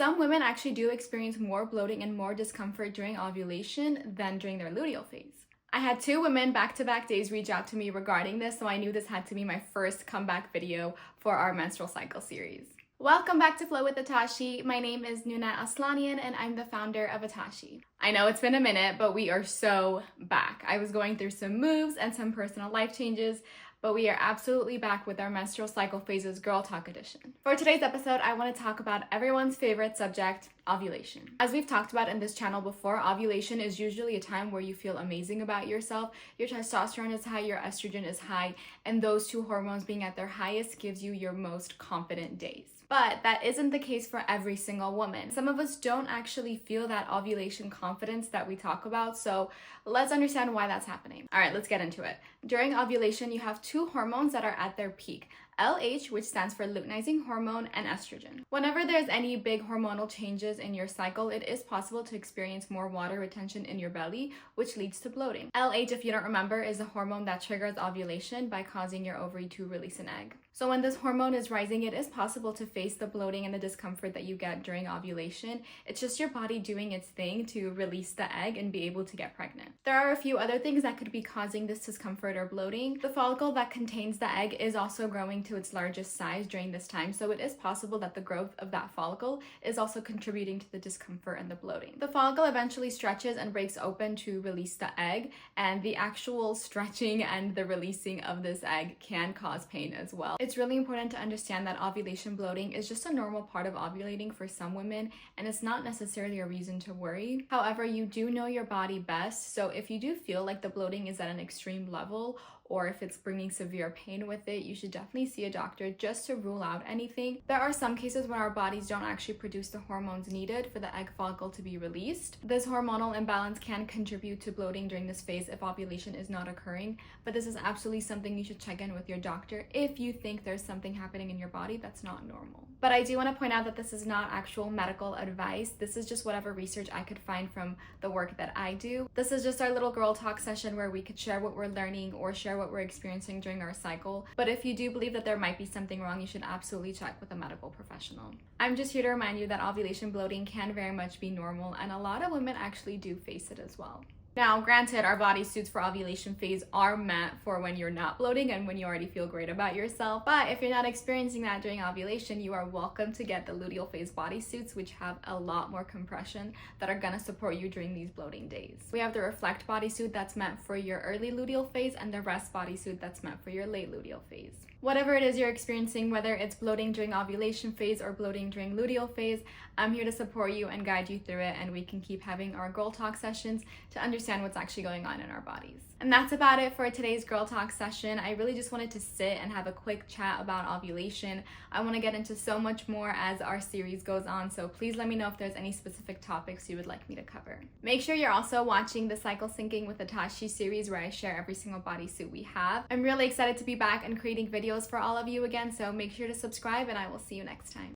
Some women actually do experience more bloating and more discomfort during ovulation than during their luteal phase. I had 2 women back-to-back days reach out to me regarding this, so I knew this had to be my first comeback video for our menstrual cycle series. Welcome back to Flow with Atashi. My name is Nuna Aslanian and I'm the founder of Atashi. I know it's been a minute, but we are so back. I was going through some moves and some personal life changes, but we are absolutely back with our menstrual cycle phases Girl Talk edition. For today's episode, I want to talk about everyone's favorite subject, ovulation. As we've talked about in this channel before, ovulation is usually a time where you feel amazing about yourself. Your testosterone is high, your estrogen is high, and those 2 hormones being at their highest gives you your most confident days. But that isn't the case for every single woman. Some of us don't actually feel that ovulation confidence that we talk about, so let's understand why that's happening. All right, let's get into it. During ovulation, you have 2 hormones that are at their peak. LH, which stands for luteinizing hormone, and estrogen. Whenever there's any big hormonal changes in your cycle, it is possible to experience more water retention in your belly, which leads to bloating. LH, if you don't remember, is a hormone that triggers ovulation by causing your ovary to release an egg. So when this hormone is rising, it is possible to face the bloating and the discomfort that you get during ovulation. It's just your body doing its thing to release the egg and be able to get pregnant. There are a few other things that could be causing this discomfort or bloating. The follicle that contains the egg is also growing to its largest size during this time, so it is possible that the growth of that follicle is also contributing to the discomfort and the bloating. The follicle eventually stretches and breaks open to release the egg, and the actual stretching and the releasing of this egg can cause pain as well. It's really important to understand that ovulation bloating is just a normal part of ovulating for some women, and it's not necessarily a reason to worry. However, you do know your body best, so if you do feel like the bloating is at an extreme level, or if it's bringing severe pain with it, you should definitely see a doctor just to rule out anything. There are some cases when our bodies don't actually produce the hormones needed for the egg follicle to be released. This hormonal imbalance can contribute to bloating during this phase if ovulation is not occurring, but this is absolutely something you should check in with your doctor if you think there's something happening in your body that's not normal. But I do want to point out that this is not actual medical advice. This is just whatever research I could find from the work that I do. This is just our little girl talk session where we could share what we're learning or share what we're experiencing during our cycle. But if you do believe that there might be something wrong, you should absolutely check with a medical professional. I'm just here to remind you that ovulation bloating can very much be normal, and a lot of women actually do face it as well. Now, granted, our bodysuits for ovulation phase are meant for when you're not bloating and when you already feel great about yourself. But if you're not experiencing that during ovulation, you are welcome to get the luteal phase bodysuits, which have a lot more compression that are gonna support you during these bloating days. We have the Reflect bodysuit that's meant for your early luteal phase and the Rest bodysuit that's meant for your late luteal phase. Whatever it is you're experiencing, whether it's bloating during ovulation phase or bloating during luteal phase, I'm here to support you and guide you through it, and we can keep having our girl talk sessions to understand what's actually going on in our bodies. And that's about it for today's girl talk session. I really just wanted to sit and have a quick chat about ovulation. I want to get into so much more as our series goes on, so please let me know if there's any specific topics you would like me to cover. Make sure you're also watching the Cycle Syncing with Atashi series where I share every single bodysuit we have. I'm really excited to be back and creating videos for all of you again, so make sure to subscribe and I will see you next time.